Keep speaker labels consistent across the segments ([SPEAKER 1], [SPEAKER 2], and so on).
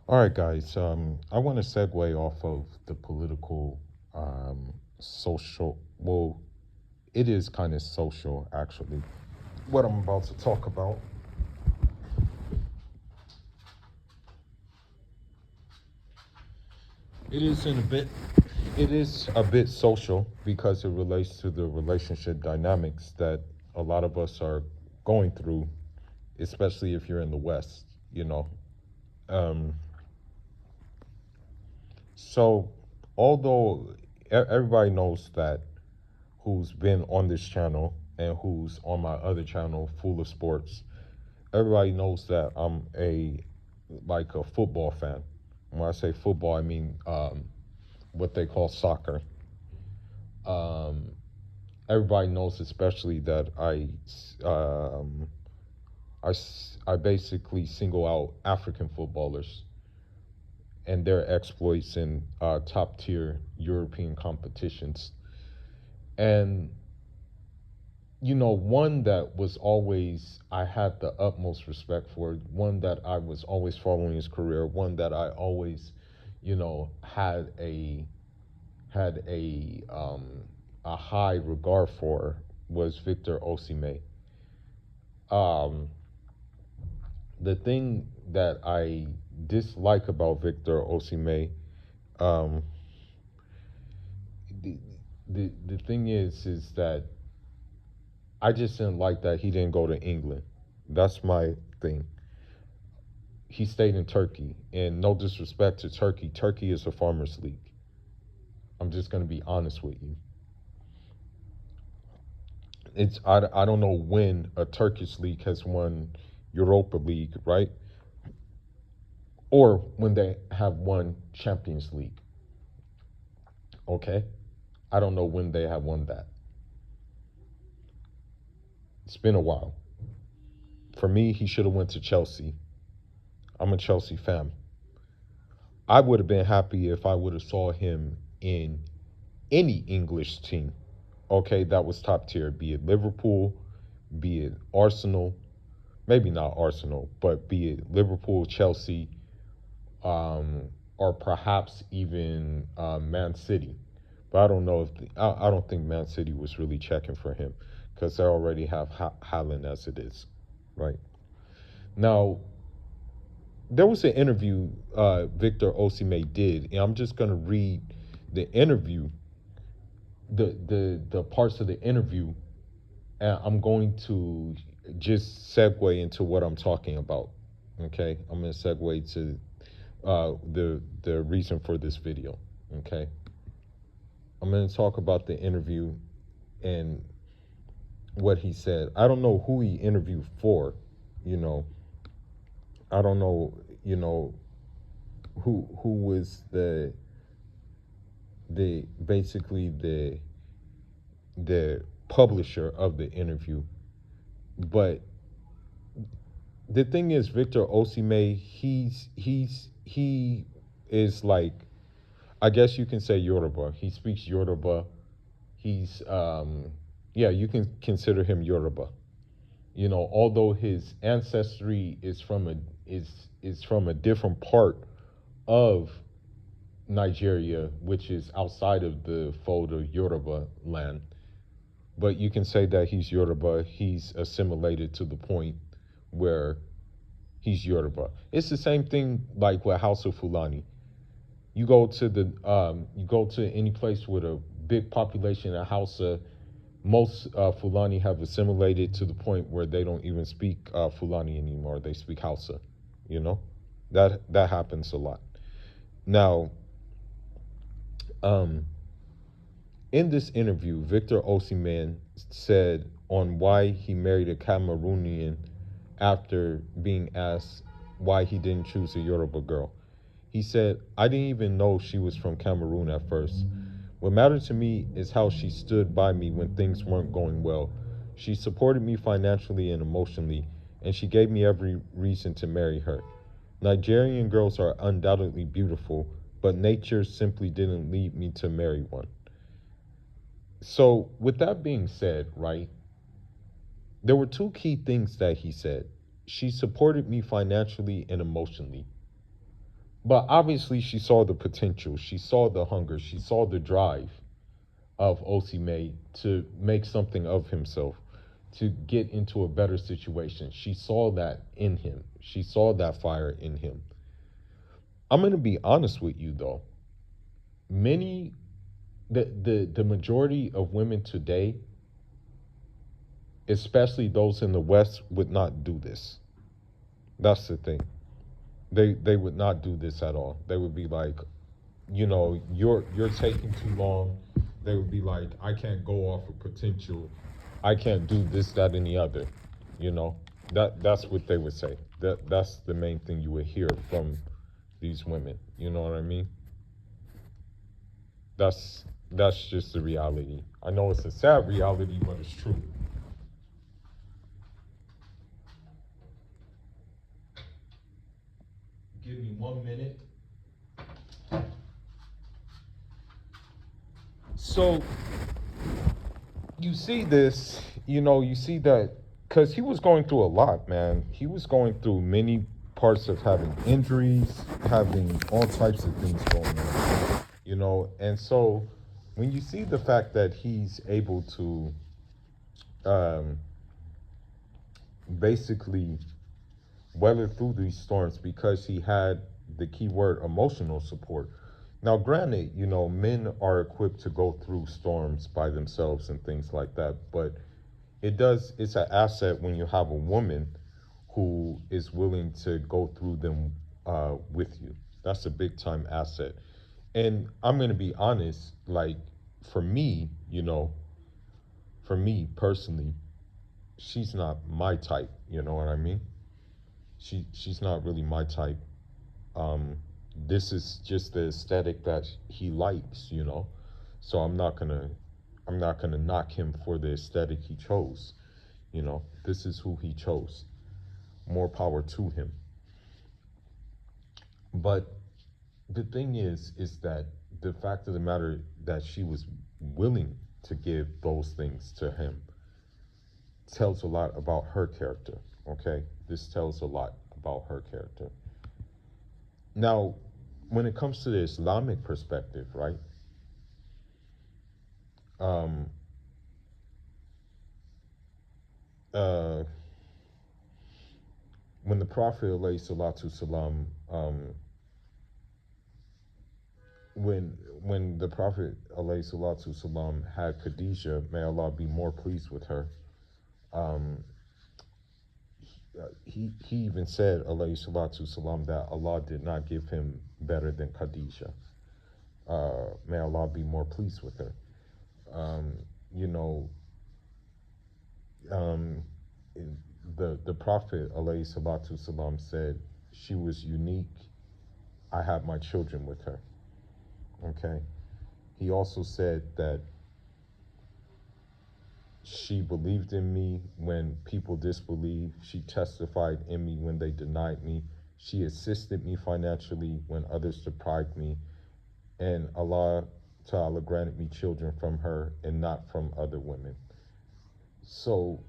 [SPEAKER 1] All right, guys. I want to segue off of the political, social. Well, it is kind of social, actually. What I'm about to talk about. It is in a bit. It is a bit social because it relates to the relationship dynamics that a lot of us are going through, especially if you're in the West. You know. Um, so, although everybody knows that who's been on this channel and who's on my other channel, Full of Sports, everybody knows that I'm a football fan. When I say football, I mean what they call soccer. Um, Everybody knows, especially that um, I basically single out African footballers and their exploits in top tier European competitions. And one that was always I had the utmost respect for, one that I was always following his career, one that I always, had a high regard for was Victor Osimhen. Um, the thing that I dislike about Victor Osimhen, um, the, the thing is that I just didn't like that he didn't go to England. That's my thing. He stayed in Turkey. And no disrespect to Turkey, Turkey is a farmers league. I'm just going to be honest with you. I don't know when a Turkish league has won Europa League, right? Or when they have won Champions League. Okay? I don't know when they have won that. It's been a while. For me, he should have went to Chelsea. I'm a Chelsea fan. I would have been happy if I would have saw him in any English team, okay, that was top tier, be it Liverpool, be it Arsenal, maybe not Arsenal, but be it Liverpool, Chelsea, or perhaps even Man City. But I don't know if I don't think Man City was really checking for him because they already have Haaland as it is, right? Now there was an interview Victor Osimhen did, and I'm just gonna read the interview, the parts of the interview, and I'm going to just segue into what I'm talking about. Okay, I'm going to segue to the reason for this video. Okay, I'm going to talk about the interview and what he said. I don't know who he interviewed for. You know, I don't know. You know who was the basically the publisher of the interview, but the thing is, Victor Osimhen, he is like, I guess you can say Yoruba. He speaks Yoruba. He's yeah, you can consider him Yoruba. Although his ancestry is from a different part of Nigeria, which is outside of the fold of Yoruba land. But you can say that he's Yoruba. He's assimilated to the point where he's Yoruba. It's the same thing like with House of Fulani. You go to any place with a big population of Hausa. Most Fulani have assimilated to the point where they don't even speak Fulani anymore. They speak Hausa. You know, that happens a lot. Now, um, in this interview, Victor Osimhen said on why he married a Cameroonian after being asked why he didn't choose a Yoruba girl. He said, I didn't even know she was from Cameroon at first. What mattered to me is how she stood by me when things weren't going well. She supported me financially and emotionally, and she gave me every reason to marry her. Nigerian girls are undoubtedly beautiful, but nature simply didn't lead me to marry one. So, with that being said, right, there were two key things that he said. She supported me financially and emotionally. But obviously, she saw the potential. She saw the hunger. She saw the drive of Osimhen to make something of himself, to get into a better situation. She saw that in him. She saw that fire in him. I'm going to be honest with you though. Many the majority of women today, especially those in the West, would not do this. That's the thing. They would not do this at all. They would be like, you're taking too long. They would be like, I can't go off of potential. I can't do this, that, and the other. You know, that's what they would say. That's the main thing you would hear from these women. You know what I mean? That's just the reality. I know it's a sad reality, but it's true. Give me 1 minute. So you see this, you see that because he was going through a lot, man. He was going through many parts of having injuries, having all types of things going on. And so when you see the fact that he's able to um, basically weather through these storms because he had the key word emotional support. Now, granted, men are equipped to go through storms by themselves and things like that, but it's an asset when you have a woman who is willing to go through them with you. That's a big time asset. And I'm going to be honest, like for me, for me personally, she's not my type, you know what I mean? She's not really my type. Um, this is just the aesthetic that he likes. So I'm not gonna knock him for the aesthetic he chose. This is who he chose. More power to him. But the thing is that the fact of the matter that she was willing to give those things to him tells a lot about her character. Okay, this tells a lot about her character. Now, when it comes to the Islamic perspective, right? Um, uh, when the Prophet alayhi salatu salam, when the Prophet alayhi salatu salam had Khadijah, may Allah be more pleased with her, um, he even said alayhi salatu salam that Allah did not give him better than Khadijah. May Allah be more pleased with her. Um, you know, um, the Prophet alayhi salatu salam said she was unique. I had my children with her. Okay. He also said that she believed in me when people disbelieved. She testified in me when they denied me. She assisted me financially when others deprived me. And Allah Ta'ala granted me children from her and not from other women. So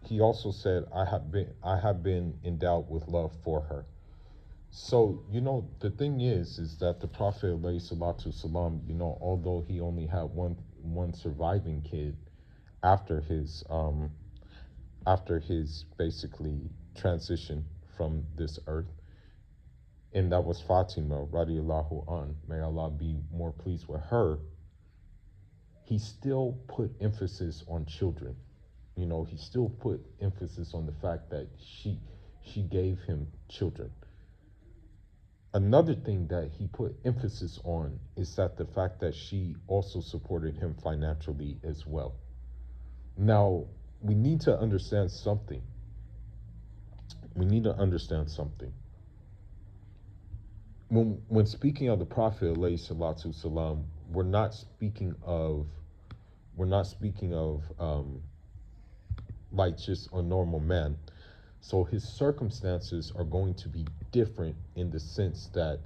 [SPEAKER 1] he also said, I have been endowed with love for her. So, the thing is that the Prophet alayhi salatu salam, although he only had one surviving kid after his basically transition from this earth, and that was Fatima radiallahu an, may Allah be more pleased with her, he still put emphasis on children. He still put emphasis on the fact that she gave him children. Another thing that he put emphasis on is that the fact that she also supported him financially as well. Now, we need to understand something. We need to understand something. When speaking of the Prophet alayhi salatu salam, we're not speaking of like just a normal man. So his circumstances are going to be different in the sense that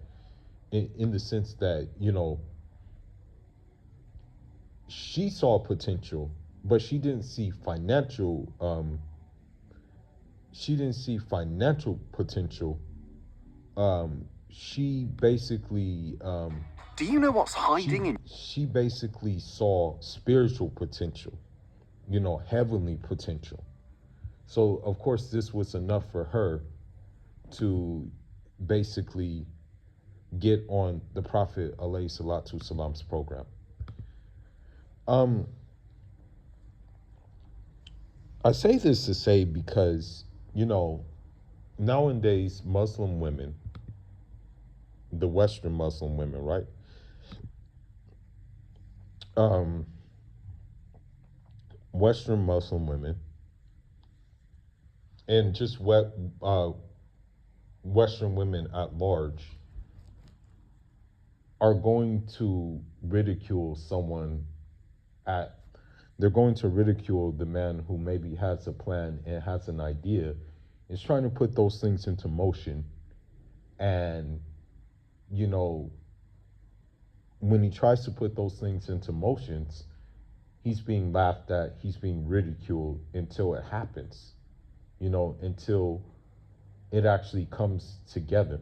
[SPEAKER 1] she saw potential, but she didn't see financial potential she basically
[SPEAKER 2] Do you know what's hiding in?
[SPEAKER 1] she basically saw spiritual potential, heavenly potential. So of course this was enough for her to basically get on the Prophet alayhi salatu salam's program. Um, I say this to say because, you know, nowadays Muslim women, the Western Muslim women, right? Um, Western Muslim women and just Western women at large are going to ridicule someone at they're going to ridicule the man who maybe has a plan and has an idea, is trying to put those things into motion. And, you know, when he tries to put those things into motions, he's being laughed at, he's being ridiculed until it happens, until it actually comes together.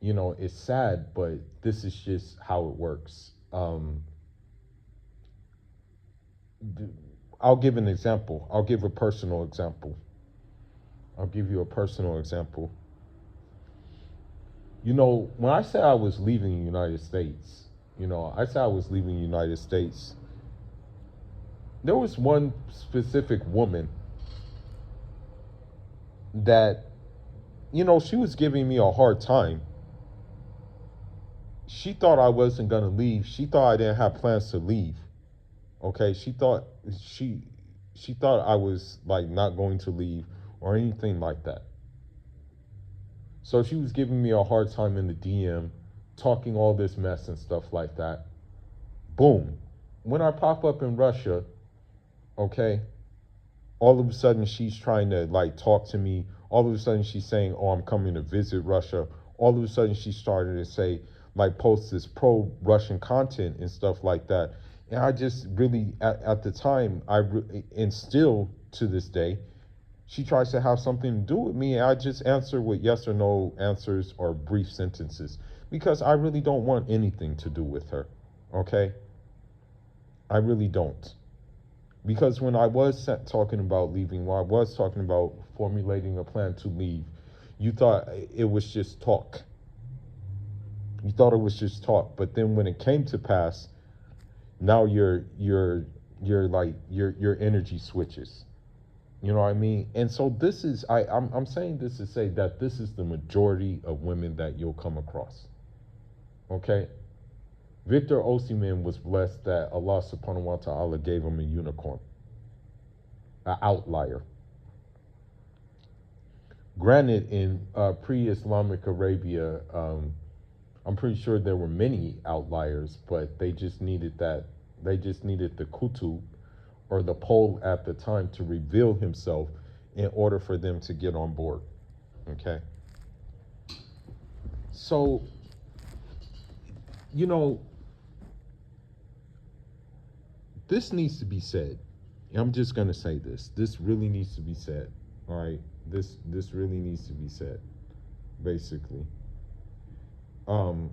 [SPEAKER 1] It's sad, but this is just how it works. I'll give an example. I'll give a personal example. I'll give you a personal example. When I said I was leaving the United States, I said I was leaving the United States. There was one specific woman that, she was giving me a hard time. She thought I wasn't going to leave. She thought I didn't have plans to leave. Okay? She she thought I was like not going to leave or anything like that. So she was giving me a hard time in the DM, talking all this mess and stuff like that. Boom. When I pop up in Russia, okay, all of a sudden she's trying to like talk to me. All of a sudden she's saying, "Oh, I'm coming to visit Russia." All of a sudden she started to say, like, post this pro-Russian content and stuff like that. And I just really, at the time, and still to this day, she tries to have something to do with me. And I just answer with yes or no answers or brief sentences because I really don't want anything to do with her. Okay? I really don't. Because when I was talking about leaving, when I was talking about formulating a plan to leave, you thought it was just talk. You thought it was just talk, but then when it came to pass, now your energy switches. You know what I mean? And so this is I'm saying this to say that this is the majority of women that you'll come across. Okay? Victor Osimhen was blessed that Allah subhanahu wa ta'ala gave him a unicorn, an outlier. Granted, in pre-Islamic Arabia, I'm pretty sure there were many outliers, but they just needed that. They just needed the kutub or the pole at the time to reveal himself in order for them to get on board. Okay. So, you know, this needs to be said. I'm just gonna say this. This really needs to be said. All right. This really needs to be said. Basically. Um,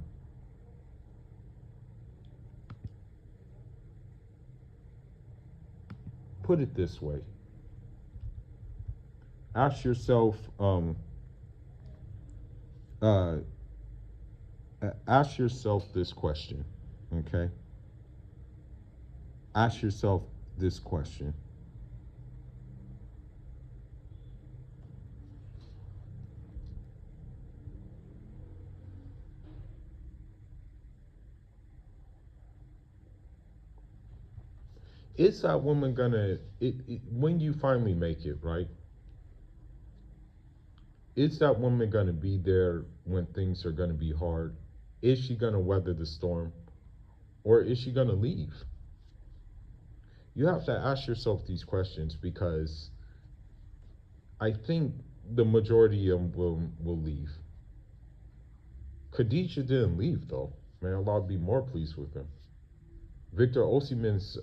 [SPEAKER 1] put it this way. Ask yourself, uh, ask yourself this question, okay? Ask yourself this question. Is that woman gonna, when you finally make it, right? Is that woman gonna be there when things are gonna be hard? Is she gonna weather the storm? Or is she gonna leave? You have to ask yourself these questions because I think the majority of them will leave. Khadija didn't leave though. May Allah be more pleased with him. Victor Osimhen's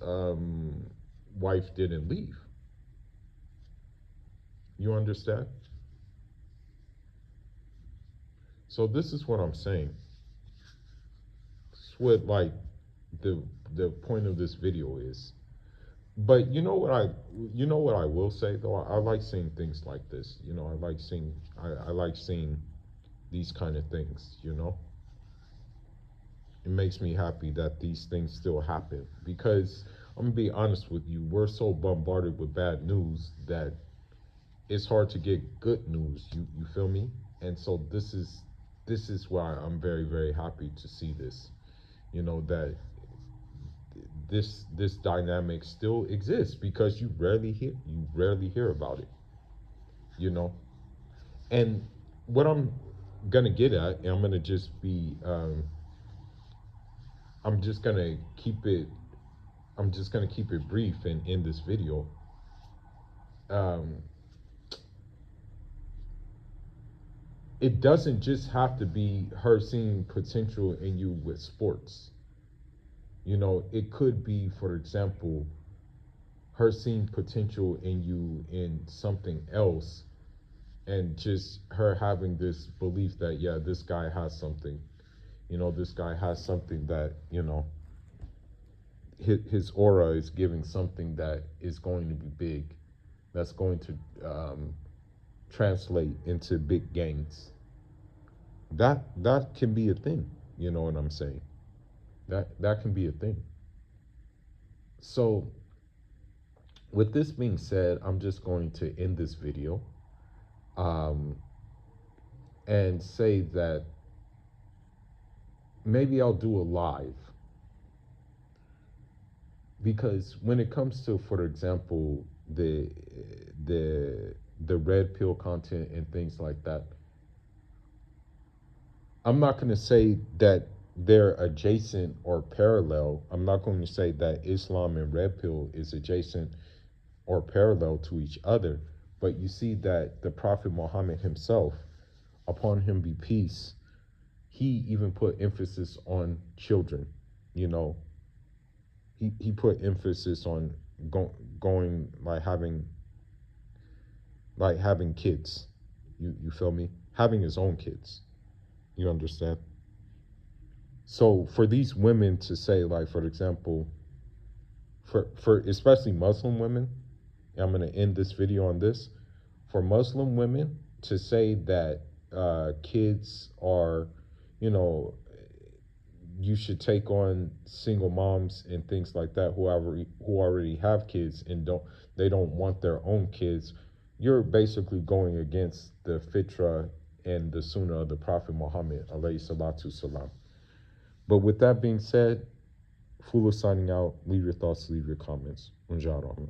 [SPEAKER 1] wife didn't leave. You understand? So this is what I'm saying. It's what like the the point of this video is. But you know what I will say though. I like seeing things like this. I like seeing these kind of things. It makes me happy that these things still happen because I'm gonna be honest with you. We're so bombarded with bad news that it's hard to get good news. You feel me? And so this is why I'm very very happy to see this. That this dynamic still exists because you rarely hear about it. You know, and what I'm gonna get at, and I'm just gonna keep it. I'm just gonna keep it brief and end this video. Um, it doesn't just have to be her seeing potential in you with sports. It could be, for example, her seeing potential in you in something else, and just her having this belief that, yeah, this guy has something. This guy has something that, his aura is giving something that is going to be big, that's going to translate into big gains. That can be a thing. You know what I'm saying? That can be a thing. So, with this being said, I'm just going to end this video, um, and say that maybe I'll do a live, because when it comes to, for example, the the red pill content and things like that, I'm not going to say that they're adjacent or parallel. I'm not going to say that Islam and red pill is adjacent or parallel to each other. But you see that the Prophet Muhammad himself, upon him be peace, he even put emphasis on children. You know, he put emphasis on going like having kids. You feel me? Having his own kids. You understand? So for these women to say, like, for example, for especially Muslim women, and I'm gonna end this video on this. For Muslim women to say that kids are, you know, you should take on single moms and things like that who already have kids and don't want their own kids. You're basically going against the fitra and the sunnah of the Prophet Muhammad alayhi salatu salam. But with that being said, Fula signing out. Leave your thoughts, leave your comments. Unjaro.